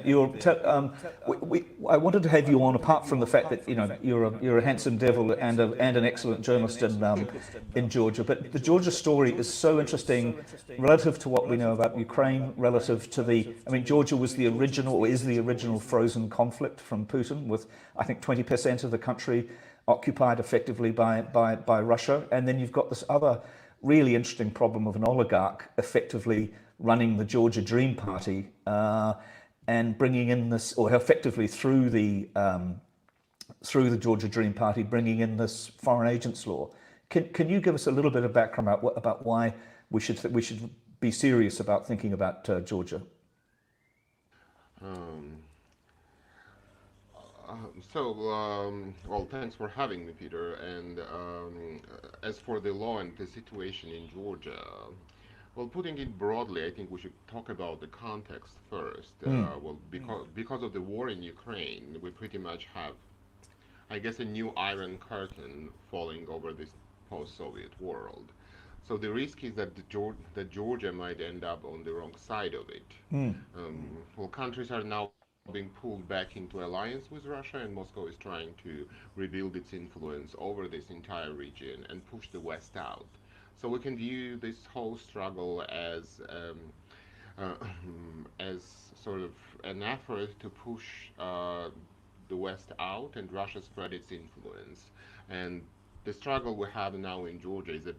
I wanted to have you on, apart from the fact that you're a handsome devil and an excellent journalist in Georgia. But the Georgia story is so interesting relative to what we know about Ukraine, relative to Georgia was the original, or is the original frozen conflict from Putin, with I think 20% of the country occupied effectively by Russia, and then you've got this other really interesting problem of an oligarch effectively running the Georgia Dream Party and bringing in this, or effectively through the Georgia Dream Party, bringing in this foreign agents law. Can you give us a little bit of background about why we should be serious about thinking about Georgia? Well, thanks for having me, Peter. And as for the law and the situation in Georgia, well, putting it broadly, I think we should talk about the context first. Well, because of the war in Ukraine, we pretty much have, I guess, a new iron curtain falling over this post-Soviet world. So the risk is that Georgia might end up on the wrong side of it. Well, countries are now being pulled back into alliance with Russia, and Moscow is trying to rebuild its influence over this entire region and push the West out. So we can view this whole struggle as sort of an effort to push the West out and Russia spread its influence. And the struggle we have now in Georgia is a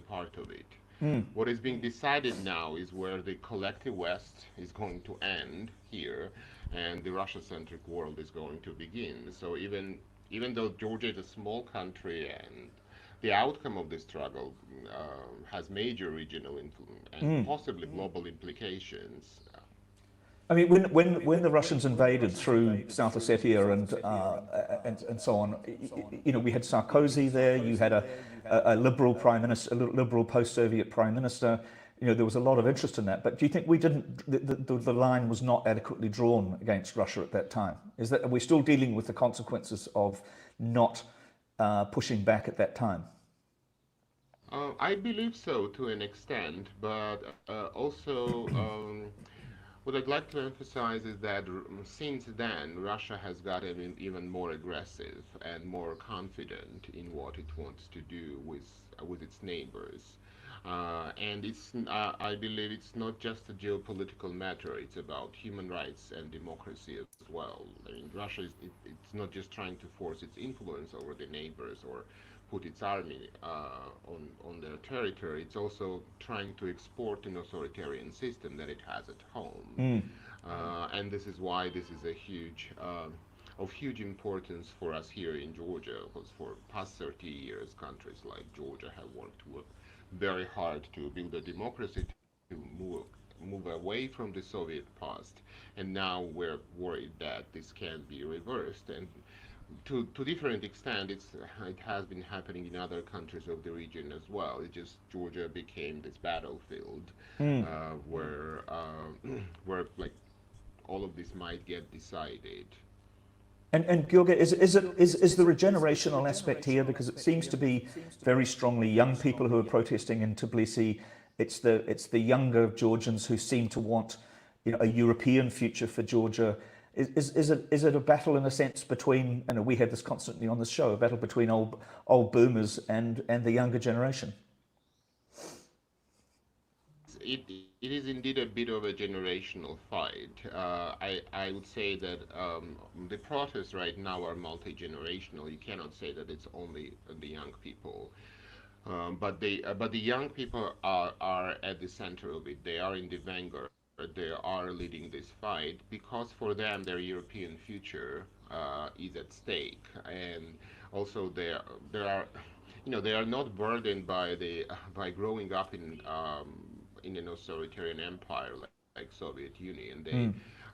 part of it. What is being decided now is where the collective West is going to end here, and the Russia-centric world is going to begin. So even though Georgia is a small country, and the outcome of this struggle has major regional influence and possibly global implications. I mean, when the Russians invaded through South Ossetia and so on, we had Sarkozy there. You had a liberal prime minister, a liberal post-Soviet prime minister. There was a lot of interest in that. But do you think the line was not adequately drawn against Russia at that time? Are we still dealing with the consequences of not pushing back at that time? I believe so to an extent, but also, what I'd like to emphasize is that since then, Russia has gotten even more aggressive and more confident in what it wants to do with its neighbors. And I believe it's not just a geopolitical matter, it's about human rights and democracy as well. I mean, it's not just trying to force its influence over the neighbors or put its army on their territory, it's also trying to export an authoritarian system that it has at home. And this is why this is of huge importance for us here in Georgia, because for past 30 years, countries like Georgia have worked very hard to build a democracy to move away from the Soviet past, and now we're worried that this can be reversed. And to different extent, it has been happening in other countries of the region as well. It just Georgia became this battlefield where like all of this might get decided. And Gilga, is there a generational aspect here? Because it seems to be very strongly young people who are protesting in Tbilisi. It's the younger Georgians who seem to want, a European future for Georgia. Is it a battle in a sense between, and we have this constantly on the show, a battle between old boomers and the younger generation? It is indeed a bit of a generational fight. I would say that the protests right now are multi-generational. You cannot say that it's only the young people. But the young people are at the center of it. They are in the vanguard. They are leading this fight because for them their European future is at stake, and also they are not burdened by growing up in an authoritarian empire like Soviet Union.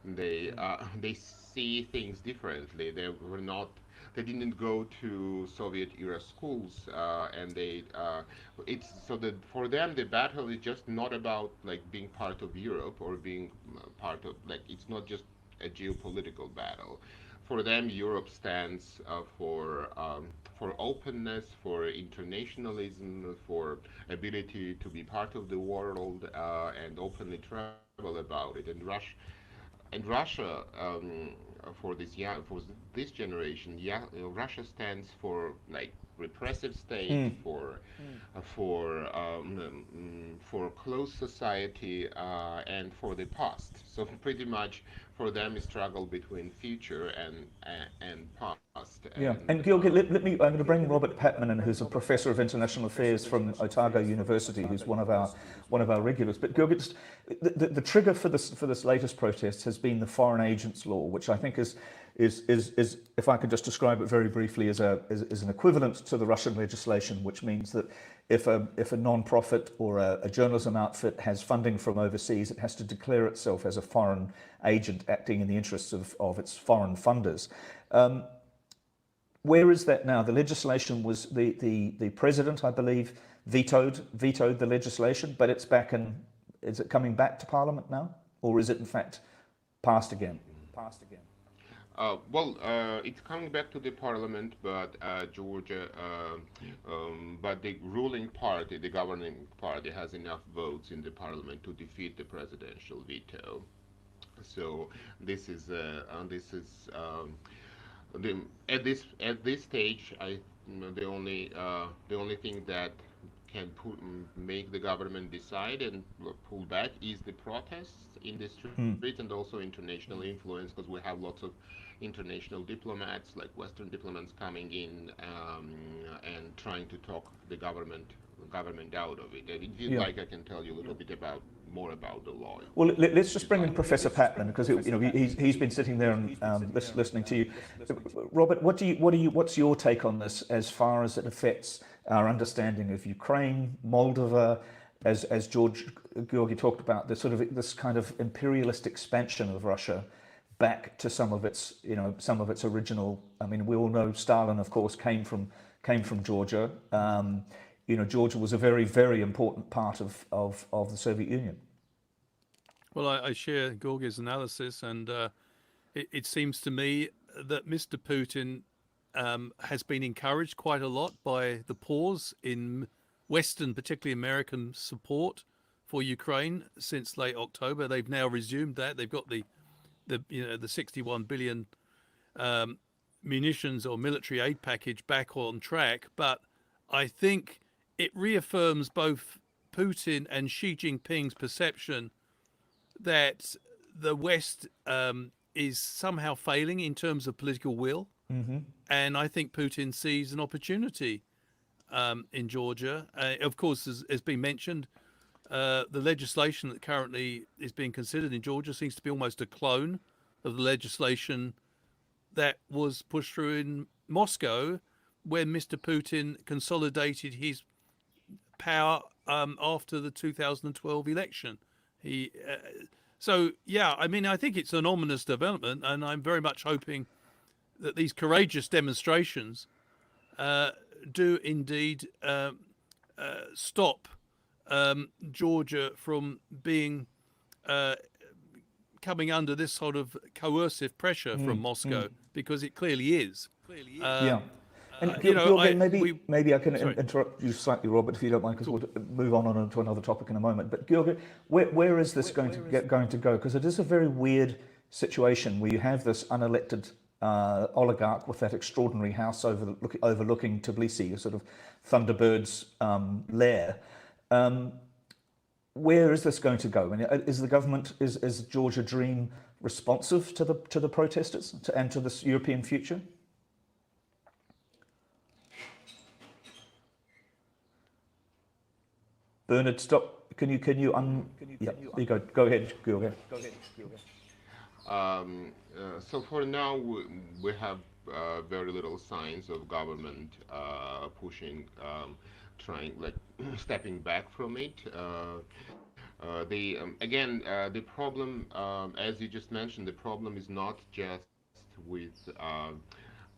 They see things differently. They didn't go to Soviet era schools, and it's so that for them the battle is just not about like being part of Europe or being part of like it's not just a geopolitical battle. For them, Europe stands for openness, for internationalism, for ability to be part of the world and openly travel about it. And Russia, for this generation, yeah, Russia stands for like repressive state, for closed society, and for the past. So pretty much for them, a struggle between future and past. Yeah, And and Gilgit, I'm going to bring Robert Patman in, who's a professor of international affairs from Otago University, who's one of our regulars. But Gilgit, the trigger for this latest protest has been the Foreign Agents Law, which I think is if I could just describe it very briefly, is an equivalent to the Russian legislation, which means that if a non-profit or a journalism outfit has funding from overseas, it has to declare itself as a foreign agent acting in the interests of its foreign funders. Where is that now? The legislation was the president, I believe, vetoed the legislation, but it's back in. Is it coming back to Parliament now, or is it in fact passed again? It's coming back to the parliament, but Georgia, but the ruling party, the governing party, has enough votes in the parliament to defeat the presidential veto. So the, at this stage, the only thing that can make the government decide and pull back is the protests in the streets and also international influence, because we have lots of international diplomats, like Western diplomats, coming in and trying to talk the government out of it. And if you'd like, I can tell you a little bit more about the law. Well, let's just bring in Professor Patman, because he's been sitting there and listening to you. Robert, what's your take on this as far as it affects our understanding of Ukraine, Moldova, as Georgi talked about, this kind of imperialist expansion of Russia back to some of its original. I mean, we all know Stalin, of course, came from Georgia. Georgia was a very, very important part of the Soviet Union. Well, I share Gorgi's analysis, and it seems to me that Mr. Putin has been encouraged quite a lot by the pause in Western, particularly American support for Ukraine since late October. They've now resumed that. They've got the 61 billion munitions or military aid package back on track. But I think it reaffirms both Putin and Xi Jinping's perception that the West is somehow failing in terms of political will. And I think Putin sees an opportunity in Georgia. Of course, as has been mentioned, the legislation that currently is being considered in Georgia seems to be almost a clone of the legislation that was pushed through in Moscow when Mr. Putin consolidated his power after the 2012 election. He, so yeah, I mean, I think it's an ominous development, and I'm very much hoping that these courageous demonstrations do indeed stop Georgia from being coming under this sort of coercive pressure from Moscow, because it clearly is. Yeah. And You know, George, maybe I can sorry. interrupt you slightly, Robert, if you don't mind, because we'll move on to another topic in a moment. But George, where is this going to go? Because it is a very weird situation where you have this unelected oligarch with that extraordinary house overlooking Tbilisi, a sort of Thunderbird's lair. Where is this going to go? I mean, is the government, is Georgia Dream responsive to the protesters and to this European future? Bernard, stop. Can you yeah, there you go. Go ahead, Georgia. So for now, we have very little signs of government pushing, trying like stepping back from it. The problem, as you just mentioned, the problem is not just with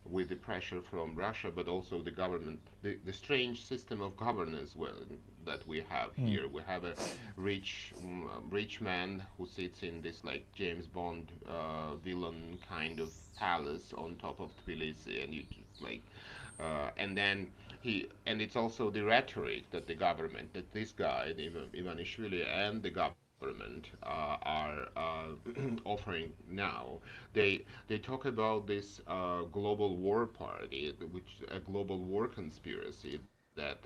with the pressure from Russia, but also the government, the strange system of governance that we have here. We have a rich man who sits in this like James Bond villain kind of palace on top of Tbilisi, and you just like, and then it's also the rhetoric that the government, that this guy, Ivanishvili, and the government are offering now. They talk about this global war party, which a global war conspiracy that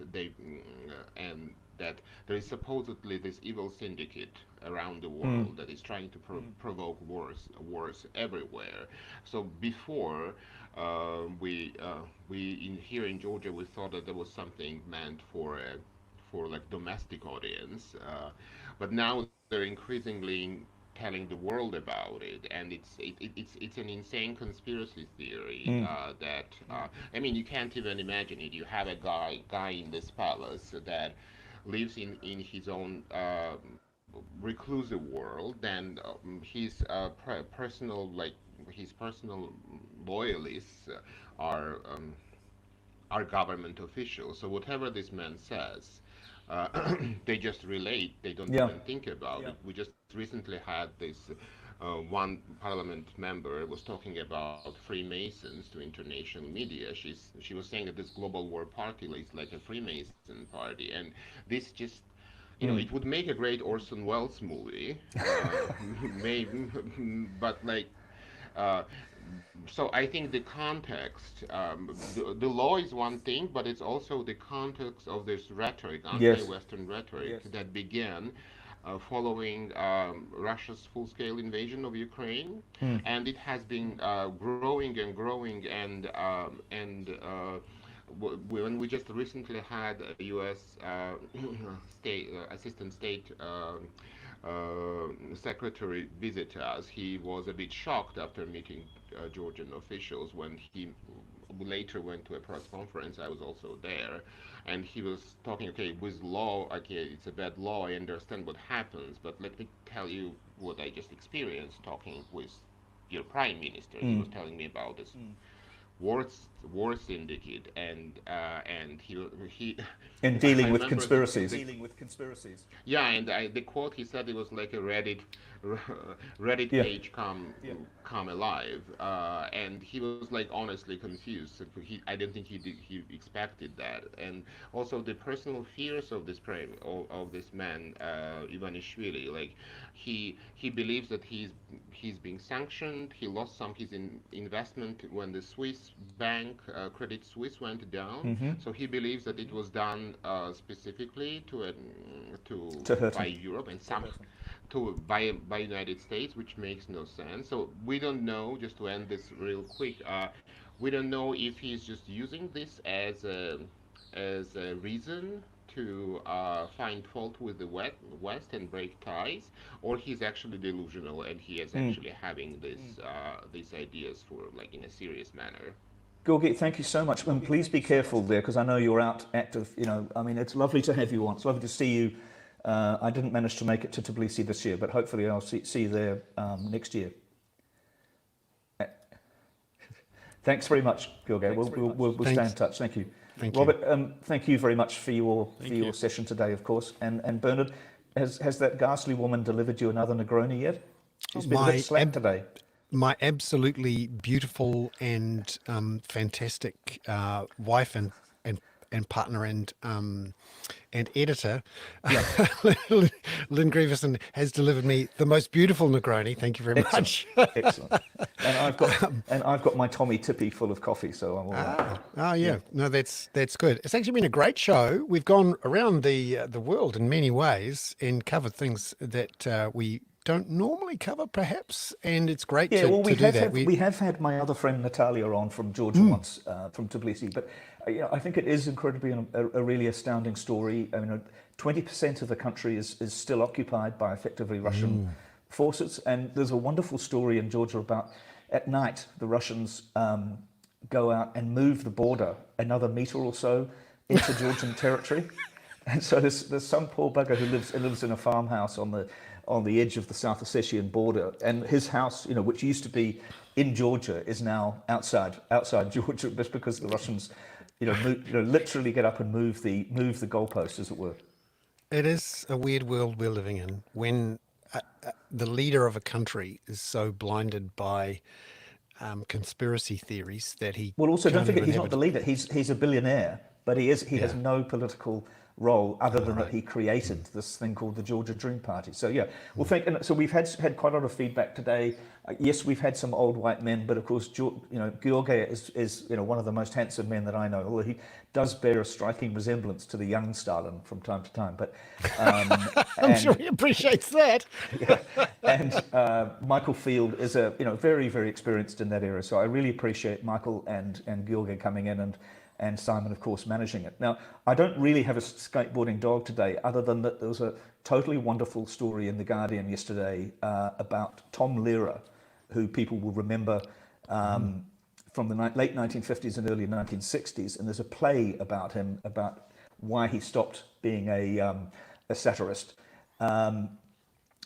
and that there is supposedly this evil syndicate around the world that is trying to provoke wars everywhere. So before we in here in Georgia, we thought that there was something meant for like domestic audience, but now they're increasingly telling the world about it, and it's an insane conspiracy theory that I mean, you can't even imagine it. You have a guy in this palace that lives in his own reclusive world, and his personal like his personal loyalists are government officials. So whatever this man says, they just relate. They don't Yeah. even think about it. We just recently had this one parliament member was talking about Freemasons to international media. She was saying that this global war party is like a Freemason party, and this just it would make a great Orson Welles movie, maybe, but like. Uh, so I think the context, the law is one thing, but it's also the context of this rhetoric, Yes. anti-Western rhetoric that began following Russia's full-scale invasion of Ukraine, and it has been growing and growing, when we just recently had a U.S. State Assistant State Secretary visit us, he was a bit shocked after meeting Georgian officials when he later went to a press conference. I was also there, and he was talking, okay, with law, okay, it's a bad law, I understand what happens, but let me tell you what I just experienced talking with your prime minister. He was telling me about this war syndicate, and he In I dealing with remember conspiracies. yeah, and the quote he said, it was like a Reddit Yeah. page come alive, and he was like honestly confused. I don't think he expected that, and also the personal fears of of this man, Ivanishvili. Like he believes that he's being sanctioned. He lost some his investment when the Swiss bank, Credit Suisse, went down. So he believes that it was done specifically To hurt by him. Europe and some by United States, which makes no sense. So we don't know. Just to end this real quick, we don't know if he's just using this as a reason to find fault with the West and break ties, or he's actually delusional and he is actually having these ideas for like in a serious manner. Gorgi, thank you so much. And please be careful there, because I know you're out active. I mean, it's lovely to have you on. It's lovely to see you. I didn't manage to make it to Tbilisi this year, but hopefully I'll see you there next year. Thanks very much, Gorgi. We'll stay in touch. Thank you. Thank Robert, thank you very much for your you. session today, of course. And Bernard, has that ghastly woman delivered you another Negroni yet? She's been a bit slack today. My absolutely beautiful and fantastic wife and partner and editor, Lynn Grieverson, has delivered me the most beautiful Negroni. Thank you very much. Excellent. And I've got my Tommy Tippy full of coffee, so I'm all right. Oh yeah, no, that's good. It's actually been a great show. We've gone around the world in many ways and covered things that we don't normally cover, perhaps, and it's great to do that. We have had my other friend Natalia on from Georgia once, from Tbilisi, but I think it is incredibly a really astounding story. I mean, 20% of the country is still occupied by effectively Russian forces, and there's a wonderful story in Georgia about at night the Russians go out and move the border another meter or so into Georgian territory, and so there's some poor bugger who lives in a farmhouse on the edge of the South Ossetian border, and his house, which used to be in Georgia, is now outside Georgia, just because the Russians, literally get up and move the goalposts, as it were. It is a weird world we're living in when the leader of a country is so blinded by conspiracy theories that he. Well, also don't can't forget even he's have not the leader. He's a billionaire, but he has no political role other than that he created this thing called the Georgia Dream Party. So yeah, well, so we've had quite a lot of feedback today. Yes, we've had some old white men, but of course, Georgi is one of the most handsome men that I know. Although he does bear a striking resemblance to the young Stalin from time to time. But I'm sure he appreciates that. yeah, and Michael Field is a very, very experienced in that area. So I really appreciate Michael and Georgi coming in, and Simon, of course, managing it. Now, I don't really have a skateboarding dog today, other than that there was a totally wonderful story in The Guardian yesterday about Tom Lehrer, who people will remember from the late 1950s and early 1960s. And there's a play about him, about why he stopped being a satirist. And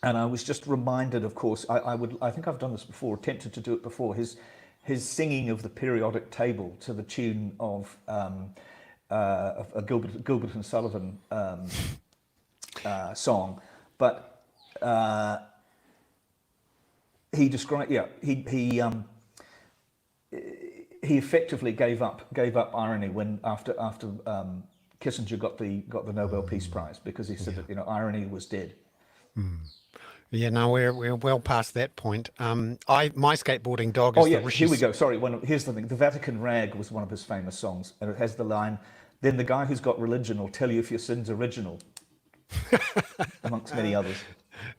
I was just reminded, of course, I think I've done this before, attempted to do it before, his singing of the periodic table to the tune of a Gilbert and Sullivan song, but he described, he effectively gave up irony when after Kissinger got the Nobel Peace Prize, because he said that irony was dead. Yeah, no, we're well past that point. My skateboarding dog is Oh yeah, the here we go. Sorry, here's the thing. The Vatican Rag was one of his famous songs, and it has the line, "Then the guy who's got religion will tell you if your sin's original," amongst many others.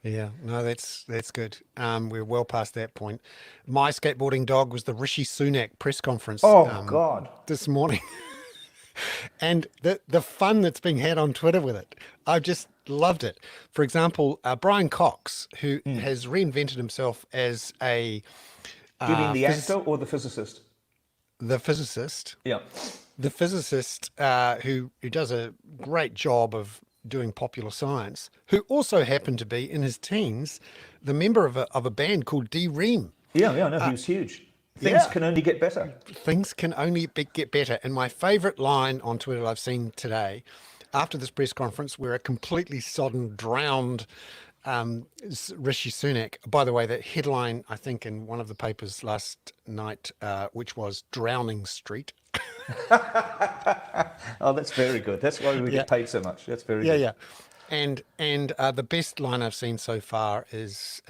Yeah, no, that's good. We're well past that point. My skateboarding dog was the Rishi Sunak press conference. Oh God! This morning. And the fun that's being had on Twitter with it, I've just loved it. For example, Brian Cox, who has reinvented himself as a... Do you mean the actor or the physicist? The physicist. Yeah. The physicist who does a great job of doing popular science, who also happened to be, in his teens, the member of a band called D-Ream. Yeah, no, he was huge. Things Yeah. can only get better. Things can only get better. And my favorite line on Twitter I've seen today, after this press conference, where a completely sodden, drowned Rishi Sunak, by the way, that headline, I think, in one of the papers last night, which was Drowning Street. Oh, that's very good. That's why we Yeah. get paid so much. That's very Yeah, good. yeah. And the best line I've seen so far is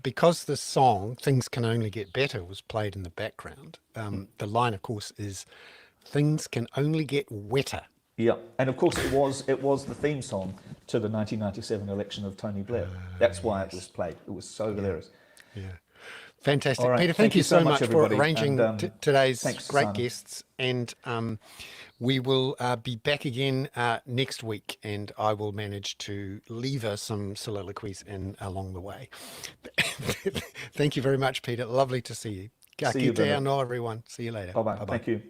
because the song "Things Can Only Get Better" was played in the background. The line, of course, is "Things can only get wetter." Yeah, and of course it was the theme song to the 1997 election of Tony Blair. That's why it was played. It was so hilarious. Yeah. Fantastic. All right, Peter, thank you so much for everybody, arranging and today's thanks, great Simon. guests. And we will be back again next week, and I will manage to lever some soliloquies in along the way. Thank you very much, Peter. Lovely to see you. Ka See you, kite Bernard. anō, everyone. See you later. Bye bye. Bye-bye. Thank you.